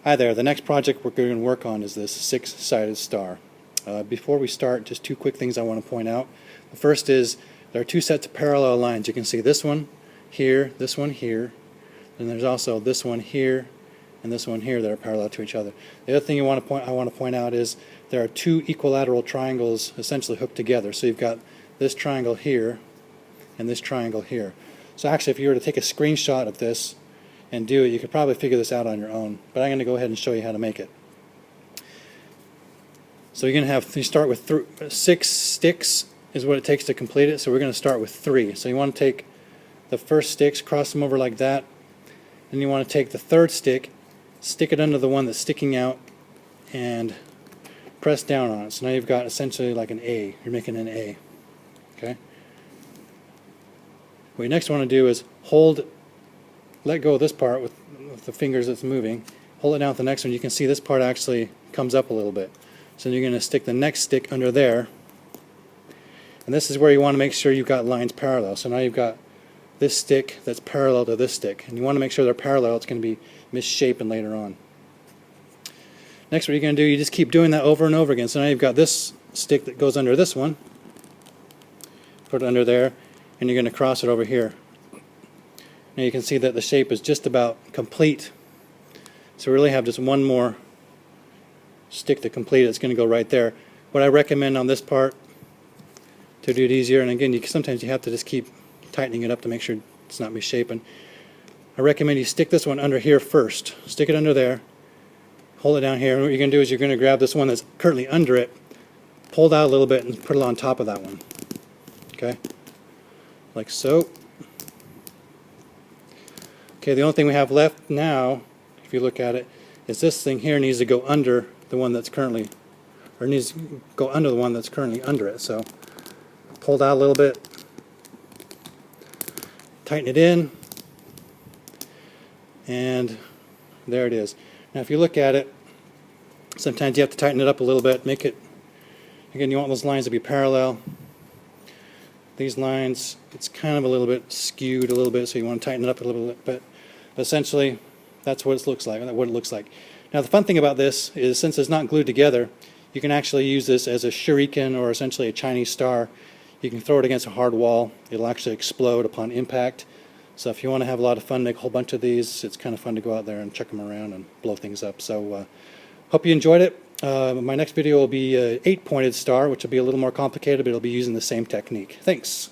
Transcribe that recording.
Hi there, the next project we're going to work on is this six-sided star. Before we start, just two quick things I want to point out. The first is there are two sets of parallel lines. You can see this one here, and there's also this one here and this one here that are parallel to each other. The other thing I want to point out is there are two equilateral triangles essentially hooked together. So you've got this triangle here and this triangle here. So actually, if you were to take a screenshot of this and do it, you could probably figure this out on your own, but I'm going to go ahead and show you how to make it. So you're going to have, you start with 6 sticks is what it takes to complete it, so we're going to start with 3. So you want to take the first sticks, cross them over like that, and you want to take the third stick, stick it under the one that's sticking out, and press down on it. So now you've got essentially like an A. You're making an A. Okay? What you next want to do is let go of this part with the fingers that's moving, hold it down with the next one. You can see this part actually comes up a little bit. So you're going to stick the next stick under there, and this is where you want to make sure you've got lines parallel. So now you've got this stick that's parallel to this stick, and you want to make sure they're parallel. It's going to be misshapen later on. Next, what you're going to do, you just keep doing that over and over again. So now you've got this stick that goes under this one, put it under there, and you're going to cross it over here. Now you can see that the shape is just about complete. So we really have just one more stick to complete it. It's going to go right there. What I recommend on this part to do it easier, and again, sometimes you have to just keep tightening it up to make sure it's not misshapen. I recommend you stick this one under here first. Stick it under there, hold it down here, and what you're going to do is you're going to grab this one that's currently under it, pull it out a little bit, and put it on top of that one. Okay? Like so. Okay, the only thing we have left now, if you look at it, is this thing here needs to go under the one that's currently, or needs to go under the one that's currently under it. So pull it out a little bit, tighten it in, and there it is. Now if you look at it, sometimes you have to tighten it up a little bit, make it, again, you want those lines to be parallel. These lines, it's kind of a little bit skewed a little bit, so you want to tighten it up a little bit, but essentially that's what it looks like. Now the fun thing about this is, since it's not glued together, you can actually use this as a shuriken, or essentially a Chinese star. You can throw it against a hard wall. It'll actually explode upon impact. So if you want to have a lot of fun, make a whole bunch of these. It's kind of fun to go out there and chuck them around and blow things up. So hope you enjoyed it. My next video will be an 8-pointed star, which will be a little more complicated, but it'll be using the same technique. Thanks.